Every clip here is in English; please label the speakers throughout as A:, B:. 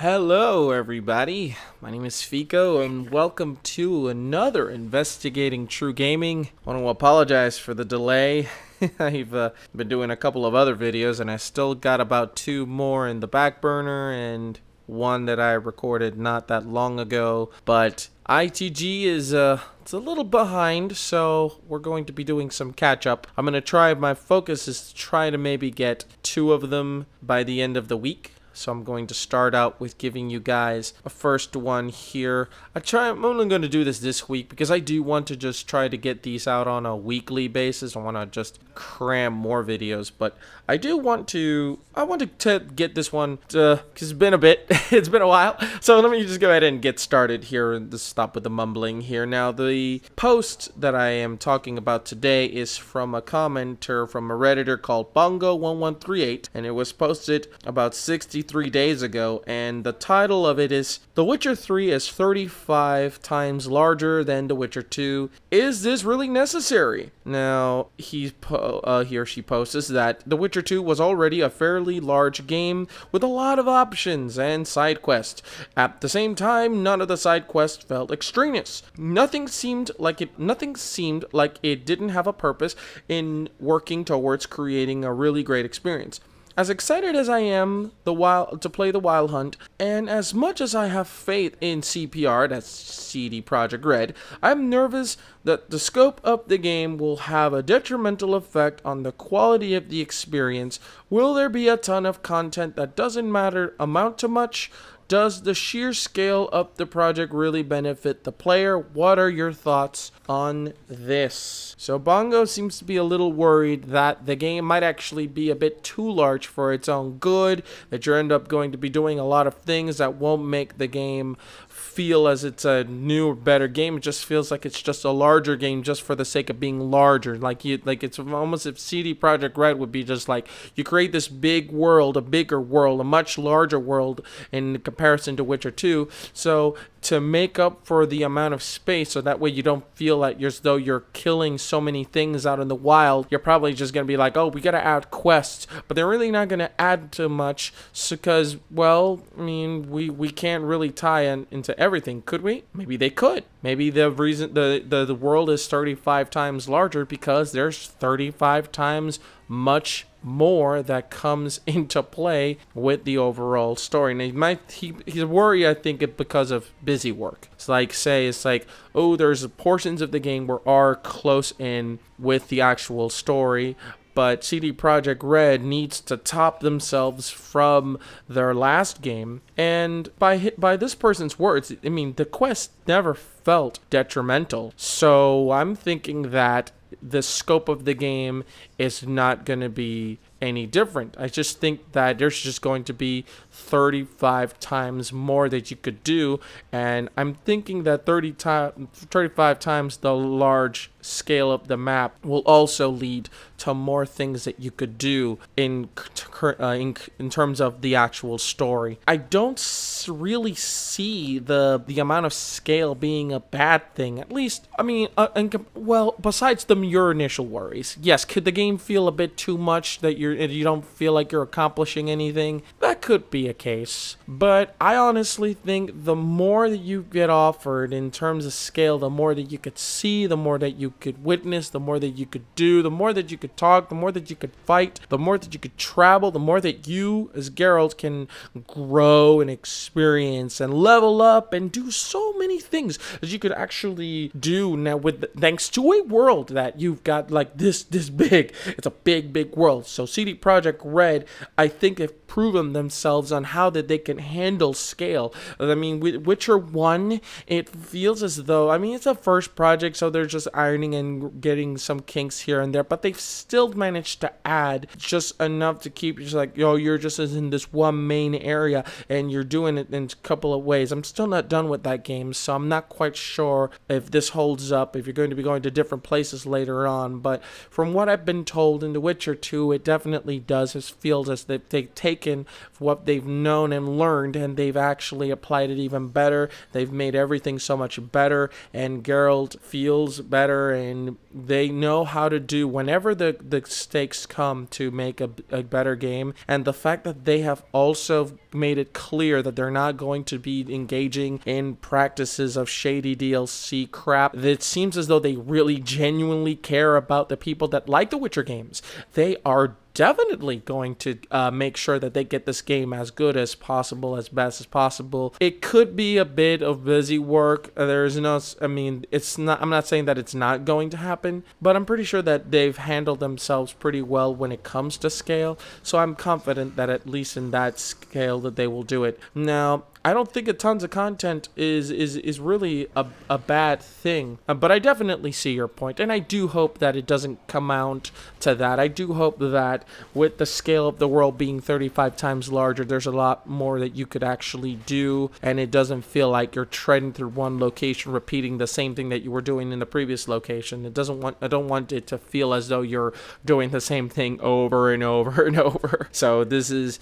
A: Hello, everybody. My name is Fico, and welcome to another Investigating True Gaming. I want to apologize for the delay. I've been doing a couple of other videos, and I still got about two more in the back burner, and one that I recorded not that long ago. But ITG is it's a little behind, so we're going to be doing some catch up. I'm going to try, my focus is to try to maybe get two of them by the end of the week. So I'm going to start out with giving you guys a first one here. I'm only going to do this week because I do want to just try to get these out on a weekly basis. I want to just cram more videos, but I want to get this one because it's been a bit, it's been a while. So let me just go ahead and get started here and just stop with the mumbling here. Now, the post that I am talking about today is from a commenter from a Redditor called Bongo1138, and it was posted about 63 days ago, and the title of it is The Witcher 3 is 35 times larger than The Witcher 2. Is this really necessary? Now, he or she posts that The Witcher 2 was already a fairly large game with a lot of options and side quests. At the same time, none of the side quests felt extraneous. Nothing seemed like it didn't have a purpose in working towards creating a really great experience. As excited as I am to play the Wild Hunt, and as much as I have faith in CPR, that's CD Projekt Red, I'm nervous that the scope of the game will have a detrimental effect on the quality of the experience. Will there be a ton of content that doesn't amount to much? Does the sheer scale of the project really benefit the player? What are your thoughts on this? So Bongo seems to be a little worried that the game might actually be a bit too large for its own good, that you end up going to be doing a lot of things that won't make the game feel as it's a new, better game. It just feels like it's just a larger game just for the sake of being larger. Like it's almost if CD Projekt Red would be just like, you create this big world, a bigger world, a much larger world in comparison to Witcher 2. So to make up for the amount of space, so that way you don't feel like as though you're killing so many things out in the wild, you're probably just going to be like, oh, we got to add quests, but they're really not going to add too much because, well, I mean, we can't really tie into everything, could we? Maybe they could. Maybe the reason the world is 35 times larger because there's 35 times much more that comes into play with the overall story. And he's worried, I think, because of busy work. It's like, oh, there's portions of the game where are close in with the actual story, but CD Projekt Red needs to top themselves from their last game. And by this person's words, I mean, the quest never felt detrimental. So I'm thinking that the scope of the game is not going to be any different. I just think that there's just going to be 35 times more that you could do, and I'm thinking that 35 times the large scale of the map will also lead to more things that you could do in terms of the actual story. I don't really see the amount of scale being a bad thing. At least, I mean, besides your initial worries, yes, could the game feel a bit too much that you don't feel like you're accomplishing anything? That could be a case, but I honestly think the more that you get offered in terms of scale, the more that you could see, the more that you could witness, the more that you could do, the more that you could talk, the more that you could fight, the more that you could travel, the more that you as Geralt can grow and experience and level up and do so many things that you could actually do now thanks to a world that you've got like this big. It's a big world. So CD Projekt Red, I think, have proven themselves on how that they can handle scale. I mean, with Witcher 1, it feels as though, I mean, it's a first project, so they're just ironing and getting some kinks here and there, but they've still managed to add just enough to keep just like, yo, you're just in this one main area and you're doing it in a couple of ways. I'm still not done with that game, so I'm not quite sure if this holds up, if you're going to be going to different places later on, but from what I've been told in The Witcher 2, it definitely does. It feels as if they've taken what they've known and learned and they've actually applied it even better. They've made everything so much better, and Geralt feels better, and they know how to do whenever the stakes come to make a better game. And the fact that they have also made it clear that they're not going to be engaging in practices of shady DLC crap. It seems as though they really genuinely care about the people that like the Witcher games. They are definitely going to make sure that they get this game as good as possible, as best as possible. It could be a bit of busy work. There's no, I mean, it's not, I'm not saying that it's not going to happen, but I'm pretty sure that they've handled themselves pretty well when it comes to scale. So I'm confident that at least in that scale that they will do it. Now, I don't think a tons of content is really a bad thing, but I definitely see your point, and I do hope that it doesn't come out to that. I do hope that with the scale of the world being 35 times larger, there's a lot more that you could actually do, and it doesn't feel like you're treading through one location, repeating the same thing that you were doing in the previous location. I don't want it to feel as though you're doing the same thing over and over and over. So this is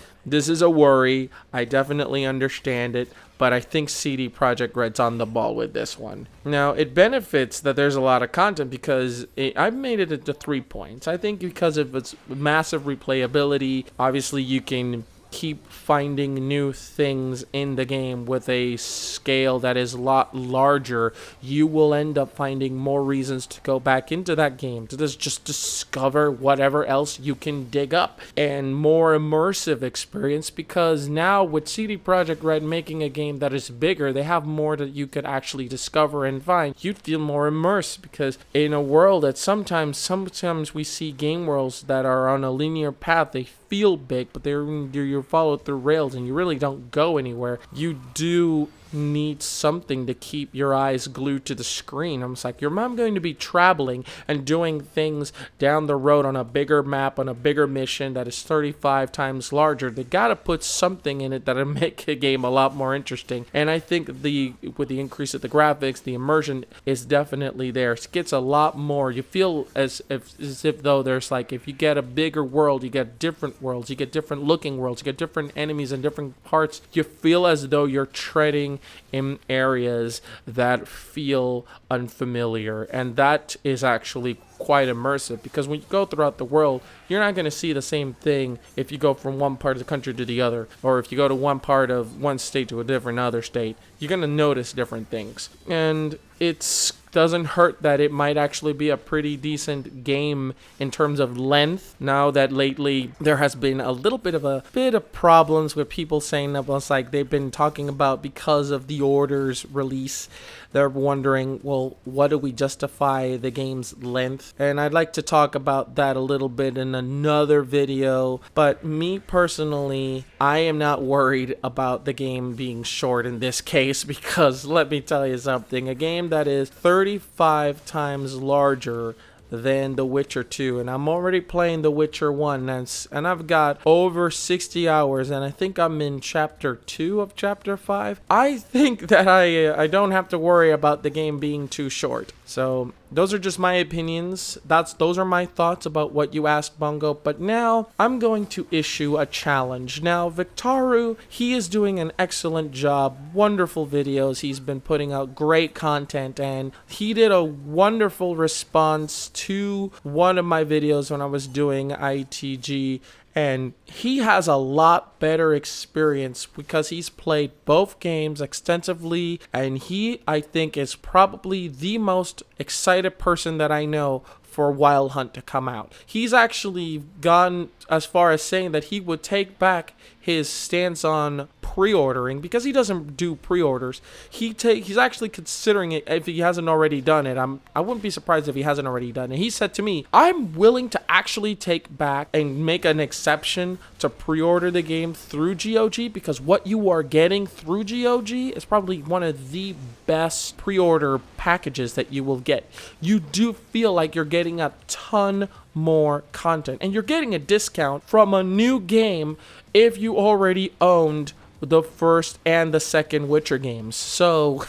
A: a worry. I definitely understand it, but I think CD Projekt Red's on the ball with this one. Now, it benefits that there's a lot of content because I've made it into 3 points. I think because of its massive replayability, obviously you can keep finding new things in the game with a scale that is a lot larger. You will end up finding more reasons to go back into that game, to just discover whatever else you can dig up, and more immersive experience, because now with CD Projekt Red making a game that is bigger, they have more that you could actually discover and find. You'd feel more immersed, because in a world that sometimes we see game worlds that are on a linear path, they feel big, but you're followed through rails and you really don't go anywhere. You do need something to keep your eyes glued to the screen. I'm like, I'm going to be traveling and doing things down the road on a bigger map, on a bigger mission that is 35 times larger. They gotta put something in it that'll make a game a lot more interesting. And I think with the increase of the graphics, the immersion is definitely there. It gets a lot more. You feel as if though there's like, if you get a bigger world, you get different worlds, you get different looking worlds, you get different enemies and different parts. You feel as though you're treading in areas that feel unfamiliar, and that is actually quite immersive, because when you go throughout the world, you're not going to see the same thing if you go from one part of the country to the other, or if you go to one part of one state to a different other state. You're going to notice different things, and it doesn't hurt that it might actually be a pretty decent game in terms of length. Now that lately there has been a little bit of problems with people saying that, it's like they've been talking about, because of the Order's release, they're wondering, well, what do we justify the game's length? And I'd like to talk about that a little bit in another video. But me personally, I am not worried about the game being short in this case, because let me tell you something, a game that is 35 times larger than The Witcher 2, and I'm already playing The Witcher 1, and I've got over 60 hours, and I think I'm in chapter 2 of chapter 5. I think that I don't have to worry about the game being too short. So those are just my opinions. Those are my thoughts about what you asked, Bongo. But now I'm going to issue a challenge. Now, Vicktaru, he is doing an excellent job. Wonderful videos. He's been putting out great content, and he did a wonderful response to one of my videos when I was doing ITG. And he has a lot better experience because he's played both games extensively, and he, I think, is probably the most excited person that I know for Wild Hunt to come out. He's actually gone as far as saying that he would take back his stance on pre-ordering, because he doesn't do pre-orders. He's actually considering it if he hasn't already done it. I wouldn't be surprised if he hasn't already done it. He said to me, I'm willing to actually take back and make an exception to pre-order the game through GOG, because what you are getting through GOG is probably one of the best pre-order packages that you will get. You do feel like you're getting a ton more content, and you're getting a discount from a new game if you already owned the first and the second Witcher games. So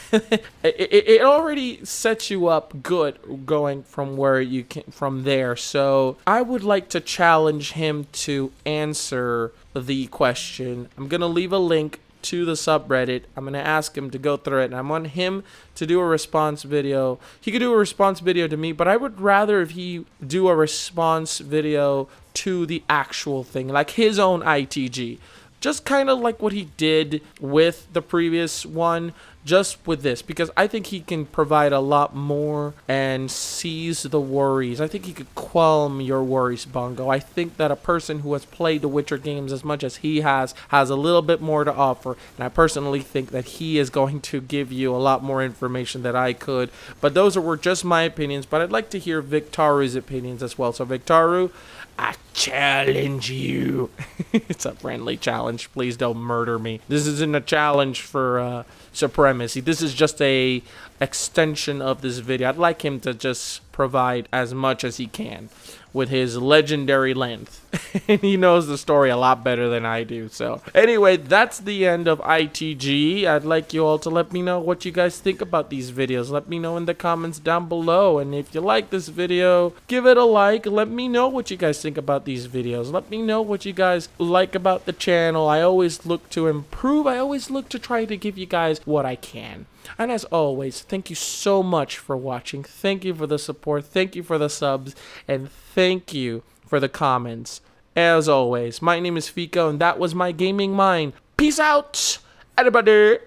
A: it already sets you up good going from where you can from there. So I would like to challenge him to answer the question. I'm gonna leave a link to the subreddit. I'm gonna ask him to go through it, and I want him to do a response video. He could do a response video to me, but I would rather if he do a response video to the actual thing, like his own ITG. just kind of like what he did with the previous one, just with this, because I think he can provide a lot more and seize the worries. I think he could quell your worries, Bongo. I think that a person who has played the Witcher games as much as he has a little bit more to offer, and I personally think that he is going to give you a lot more information than I could. But those were just my opinions, but I'd like to hear Vicktaru's opinions as well. So Vicktaru, I challenge you. It's a friendly challenge. Please don't murder me. This isn't a challenge for supremacy. This is just a extension of this video. I'd like him to just provide as much as he can with his legendary length. And he knows the story a lot better than I do. So anyway, that's the end of ITG. I'd like you all to let me know what you guys think about these videos. Let me know in the comments down below. And if you like this video, give it a like. Let me know what you guys think about these videos. Let me know what you guys like about the channel. I always look to improve. I always look to try to give you guys what I can. And as always, thank you so much for watching. Thank you for the support. Thank you for the subs. And thank you for the comments. As always, my name is Fico, and that was my gaming mind. Peace out, everybody.